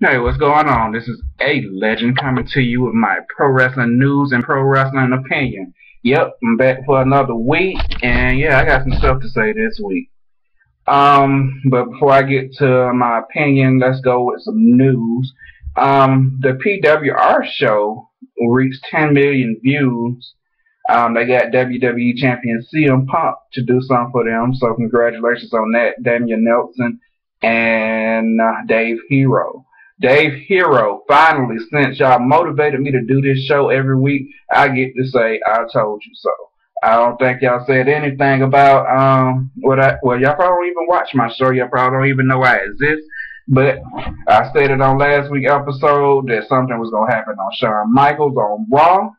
Hey, what's going on? This is A Legend coming to you with my pro wrestling news and pro wrestling opinion. Yep, I'm back for another week, and yeah, I got some stuff to say this week. But before I get to my opinion, let's go with some news. The PWR show reached 10 million views. They got WWE champion CM Punk to do something for them, so congratulations on that, Daniel Nelson and Dave Hero. Dave Hero, finally, since y'all motivated me to do this show every week, I get to say I told you so. I don't think y'all said anything about well, y'all probably don't even watch my show. Y'all probably don't even know I exist. But I stated on last week's episode that something was gonna happen on Shawn Michaels on Raw,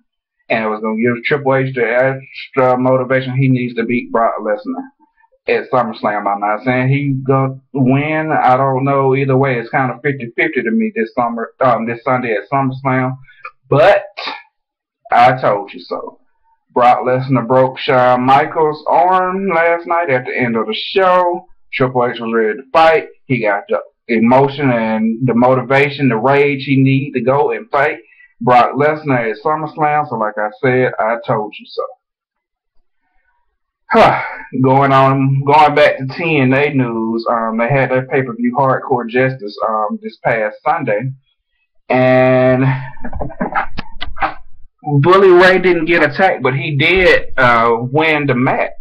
and it was gonna give Triple H the extra motivation he needs to beat Brock Lesnar at SummerSlam. I'm not saying he gonna win. I don't know either way. It's kind of 50-50 to me this Sunday at SummerSlam. But I told you so. Brock Lesnar broke Shawn Michaels' arm last night at the end of the show. Triple H was ready to fight. He got the emotion and the motivation, the rage he needed to go and fight Brock Lesnar at SummerSlam. So, like I said, I told you so. Going back to TNA news, they had their pay-per-view Hardcore Justice this past Sunday, and Bully Ray didn't get attacked, but he did win the match,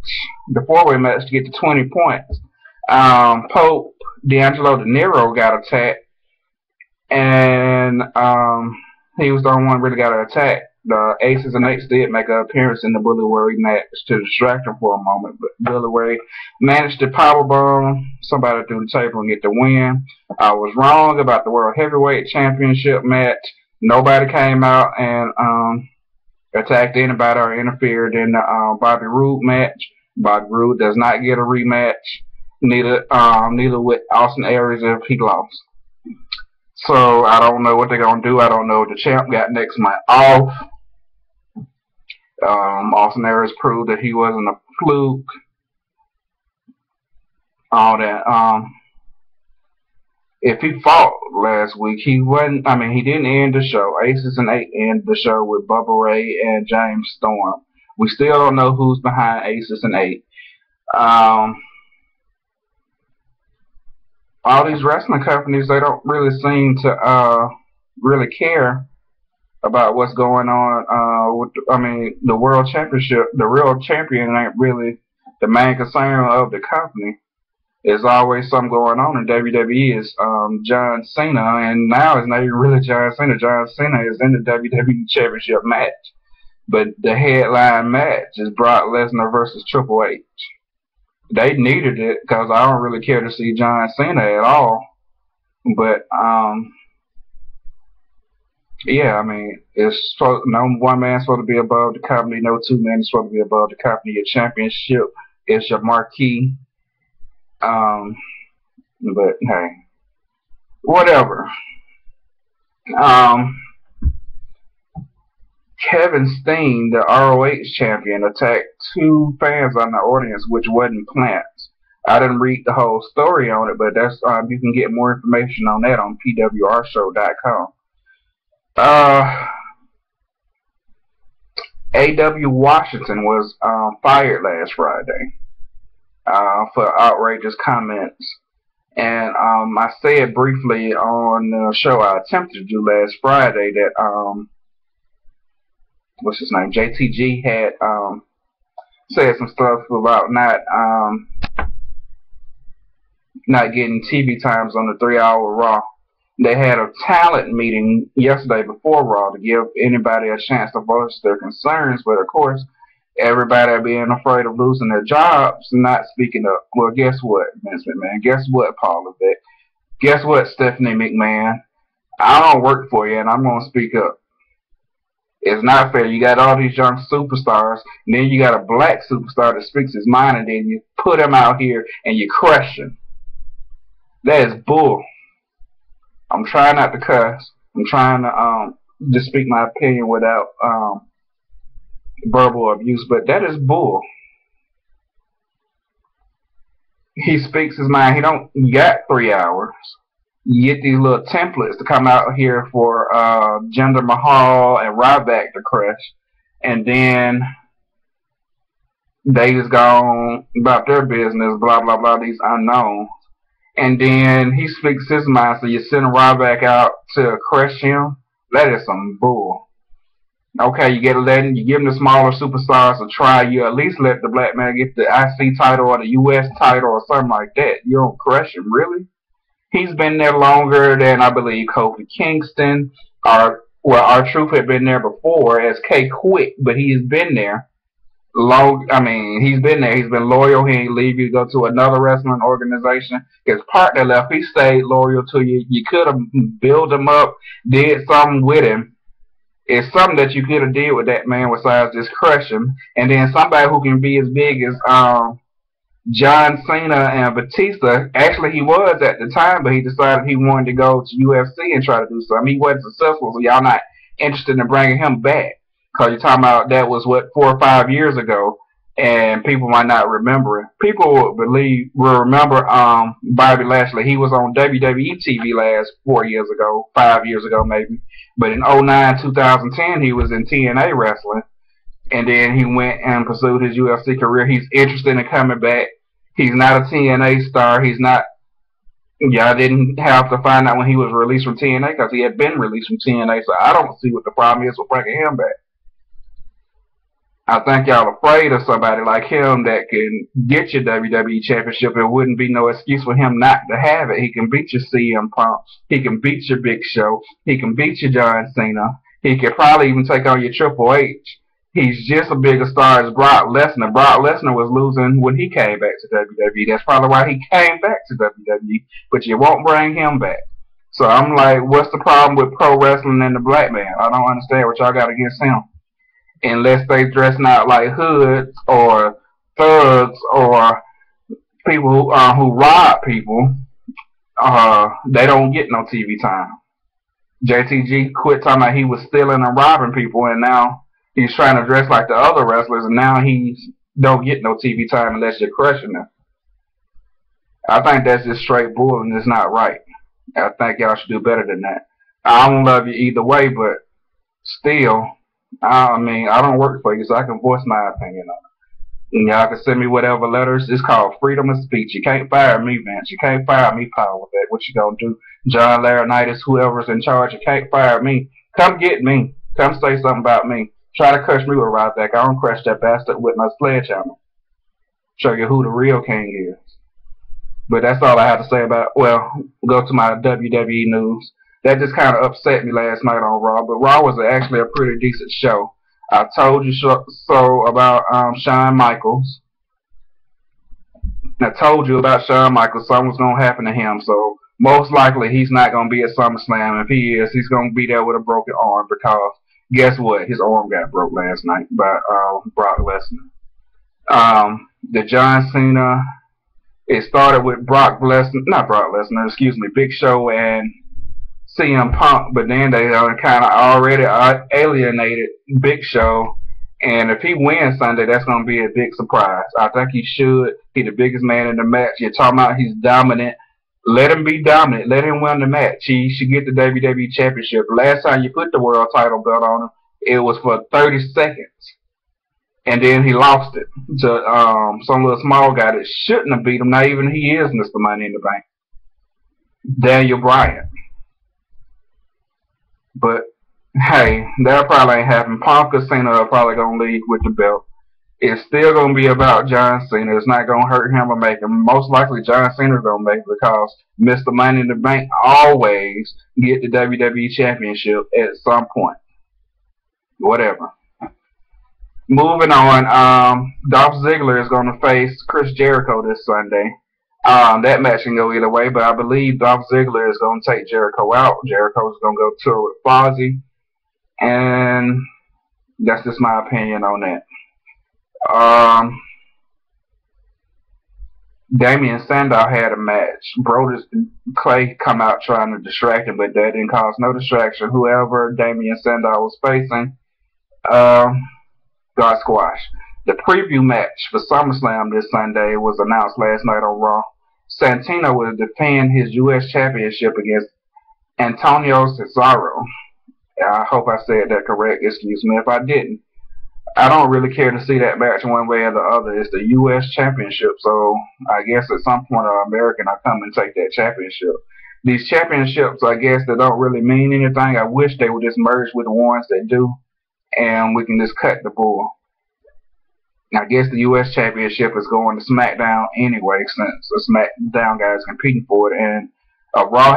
the four-way match, to get to 20 points. Pope D'Angelo De Niro got attacked, and he was the only one really got attacked. The Aces and Eights did make an appearance in the Bully Ray match to distract him for a moment, but Bully Ray managed to powerbomb somebody through the table and get the win. I was wrong about the World Heavyweight Championship match. Nobody came out and attacked anybody or interfered in the Bobby Roode match. Bobby Roode does not get a rematch, neither with Austin Aries if he lost. So I don't know what they're gonna do. I don't know if the champ got next month off. Austin Aries proved that he wasn't a fluke. All that. If he fought last week, he wasn't. I mean, he didn't end the show. Aces and Eight ended the show with Bubba Ray and James Storm. We still don't know who's behind Aces and Eight. All these wrestling companies, they don't really seem to really care about what's going on the world championship. The real champion ain't really the main concern of the company. There's always something going on in WWE. Is John Cena, and now it's not even really John Cena. John Cena is in the WWE Championship match, but the headline match is Brock Lesnar versus Triple H. They needed it because I don't really care to see John Cena at all. But yeah, I mean, no one man's supposed to be above the company, no two men is supposed to be above the company. Your championship is your marquee. But hey, whatever. Kevin Steen, the ROH champion, attacked two fans on the audience, which wasn't planned. I didn't read the whole story on it, but that's you can get more information on that on pwrshow.com. A.W. Washington was fired last Friday for outrageous comments. And I said briefly on the show I attempted to do last Friday that what's his name, JTG had said some stuff about not getting TV times on the 3-hour Raw. They had a talent meeting yesterday before Raw to give anybody a chance to voice their concerns, but of course, everybody being afraid of losing their jobs, not speaking up. Well, guess what, Vince McMahon? Guess what, Paul Levesque? Guess what, Stephanie McMahon? I don't work for you, and I'm going to speak up. It's not fair. You got all these young superstars, and then you got a black superstar that speaks his mind, and then you put him out here and you crush him. That is bull. I'm trying not to cuss. I'm trying to just speak my opinion without verbal abuse, but that is bull. He speaks his mind. He got 3 hours. You get these little templates to come out here for Jinder Mahal and Ryback to crush, and then they just go on about their business, blah blah blah. These unknowns, and then he speaks his mind. So you send Ryback out to crush him. That is some bull. Okay, you get a legend, you give him the smaller superstars a try. You at least let the black man get the IC title or the US title or something like that. You don't crush him, really? He's been there longer than I believe Kofi Kingston. R-Truth had been there before as K Quick, but he's been there long. I mean, he's been there. He's been loyal. He ain't leave you to go to another wrestling organization. His partner left. He stayed loyal to you. You could have built him up, did something with him. It's something that you could have did with that man besides just crush him. And then somebody who can be as big as John Cena and Batista. Actually, he was at the time, but he decided he wanted to go to UFC and try to do something. He wasn't successful, so y'all not interested in bringing him back. Because you're talking about that was, what, 4 or 5 years ago, and people might not remember it. People will remember Bobby Lashley. He was on WWE TV last 4 years ago, 5 years ago maybe. But in 2009, 2010, he was in TNA wrestling. And then he went and pursued his UFC career. He's interested in coming back. He's not a TNA star. He's not. Y'all didn't have to find out when he was released from TNA because he had been released from TNA. So I don't see what the problem is with bringing him back. I think y'all afraid of somebody like him that can get your WWE Championship. It wouldn't be no excuse for him not to have it. He can beat your CM Punk. He can beat your Big Show. He can beat your John Cena. He could probably even take on your Triple H. He's just a bigger star as Brock Lesnar. Brock Lesnar was losing when he came back to WWE. That's probably why he came back to WWE. But you won't bring him back. So I'm like, what's the problem with pro wrestling and the black man? I don't understand what y'all got against him. Unless they dressing out like hoods or thugs or people who rob people, they don't get no TV time. JTG quit talking about he was stealing and robbing people, and now he's trying to dress like the other wrestlers, and now he don't get no TV time unless you're crushing them. I think that's just straight bull, and it's not right. I think y'all should do better than that. I don't love you either way, but still, I mean, I don't work for you, so I can voice my opinion on it. And y'all can send me whatever letters. It's called freedom of speech. You can't fire me, Vince. You can't fire me, Power with that. What you gonna do? John Laurinaitis, whoever's in charge, you can't fire me. Come get me. Come say something about me. Try to crush me with Ryback. I don't crush that bastard with my sledgehammer. Show you who the real king is. But that's all I have to say about, well, go to my WWE news. That just kind of upset me last night on Raw, but Raw was actually a pretty decent show. I told you so about Shawn Michaels. I told you about Shawn Michaels. Something's going to happen to him, so most likely he's not going to be at SummerSlam. If he is, he's going to be there with a broken arm because guess what? His arm got broke last night by Brock Lesnar. The John Cena, it started with Big Show and CM Punk, but then they kind of already alienated Big Show, and if he wins Sunday, that's going to be a big surprise. I think he should. He's the biggest man in the match. You're talking about he's dominant. Let him be dominant. Let him win the match. He should get the WWE Championship. Last time you put the world title belt on him, it was for 30 seconds, and then he lost it to some little small guy that shouldn't have beat him. Not even he is Mr. Money in the Bank, Daniel Bryan. But, hey, that probably ain't happening. Punk or Cena are probably going to lead with the belt. It's still going to be about John Cena. It's not going to hurt him or make him. Most likely John Cena's going to make it because Mr. Money in the Bank always get the WWE Championship at some point. Whatever. Moving on, Dolph Ziggler is going to face Chris Jericho this Sunday. That match can go either way, but I believe Dolph Ziggler is going to take Jericho out. Jericho is going to go tour with Fozzy, and that's just my opinion on that. Damian Sandow had a match. Brodus Clay come out trying to distract him, but that didn't cause no distraction. Whoever Damian Sandow was facing got squashed. The preview match for SummerSlam this Sunday was announced last night on Raw. Santino will defend his U.S. championship against Antonio Cesaro. I hope I said that correct. Excuse me if I didn't. I don't really care to see that match one way or the other. It's the U.S. championship, so I guess at some point an American will come and take that championship. These championships, I guess, they don't really mean anything. I wish they would just merge with the ones that do, and we can just cut the bull. I guess the U.S. championship is going to SmackDown anyway, since the SmackDown guy is competing for it, and a Raw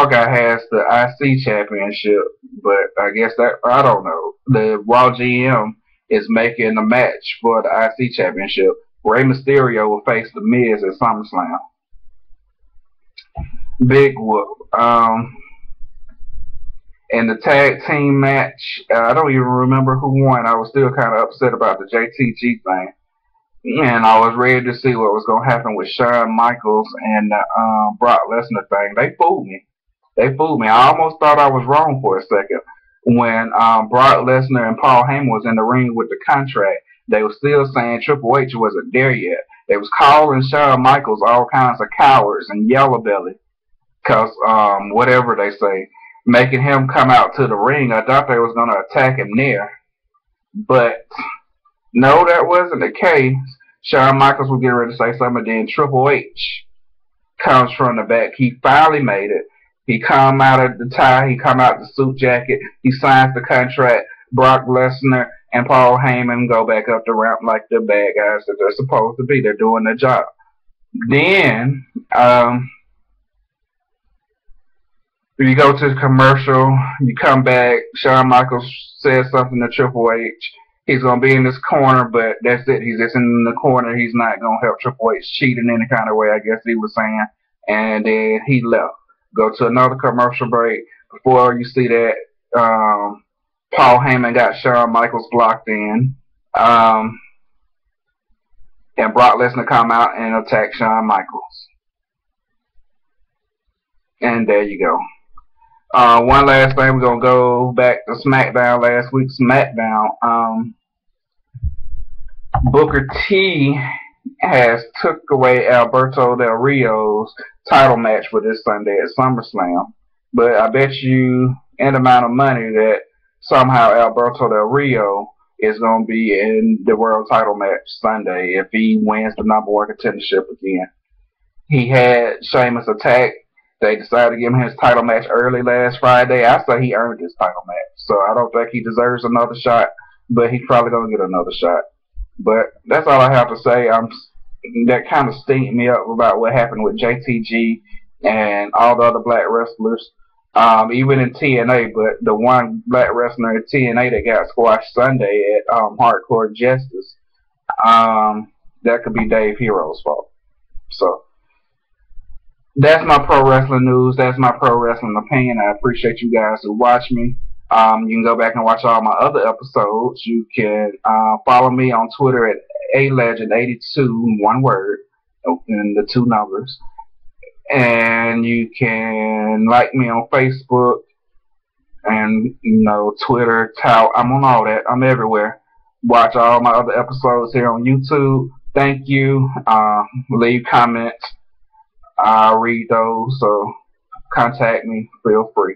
guy has the IC championship, but I guess that I don't know. The Raw GM is making a match for the IC championship. Rey Mysterio will face The Miz at SummerSlam. Big whoop. In the tag team match, I don't even remember who won. I was still kind of upset about the JTG thing. And I was ready to see what was going to happen with Shawn Michaels and the Brock Lesnar thing. They fooled me. I almost thought I was wrong for a second. When Brock Lesnar and Paul Heyman was in the ring with the contract, they were still saying Triple H wasn't there yet. They was calling Shawn Michaels all kinds of cowards and yellow belly. Because whatever they say, making him come out to the ring. I thought they was going to attack him there. But no, that wasn't the case. Shawn Michaels was getting ready to say something, and then Triple H comes from the back. He finally made it. He come out of the tie. He come out the suit jacket. He signs the contract. Brock Lesnar and Paul Heyman go back up the ramp like the bad guys that they're supposed to be. They're doing their job. Then, you go to the commercial. You come back. Shawn Michaels says something to Triple H. He's going to be in this corner, but that's it. He's just in the corner. He's not going to help Triple H cheat in any kind of way, I guess he was saying. And then he left. Go to another commercial break. Before you see that, Paul Heyman got Shawn Michaels blocked in. And Brock Lesnar come out and attack Shawn Michaels. And there you go. One last thing, we're going to go back to SmackDown last week. SmackDown, Booker T has took away Alberto Del Rio's title match for this Sunday at SummerSlam. But I bet you an amount of money that somehow Alberto Del Rio is going to be in the world title match Sunday if he wins the #1 contendership again. He had Sheamus attack. They decided to give him his title match early last Friday. I say he earned his title match. So I don't think he deserves another shot, but he's probably going to get another shot. But that's all I have to say. That kind of stinks me up about what happened with JTG and all the other black wrestlers, even in TNA. But the one black wrestler in TNA that got squashed Sunday at Hardcore Justice, that could be Dave Hero's fault. So that's my pro wrestling news. That's my pro wrestling opinion. I appreciate you guys who watch me. You can go back and watch all my other episodes. You can follow me on Twitter at Alegend82, one word, and the 2 numbers. And you can like me on Facebook and Twitter. I'm on all that. I'm everywhere. Watch all my other episodes here on YouTube. Thank you. Leave comments. I'll read those, so contact me. Feel free.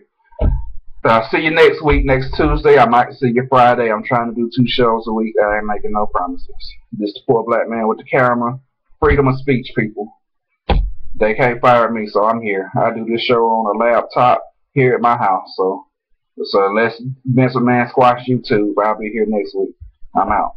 See you next week, next Tuesday. I might see you Friday. I'm trying to do 2 shows a week. I ain't making no promises. This the poor black man with the camera. Freedom of speech, people. They can't fire me, so I'm here. I do this show on a laptop here at my house. So unless Vince McMahon squash YouTube, I'll be here next week. I'm out.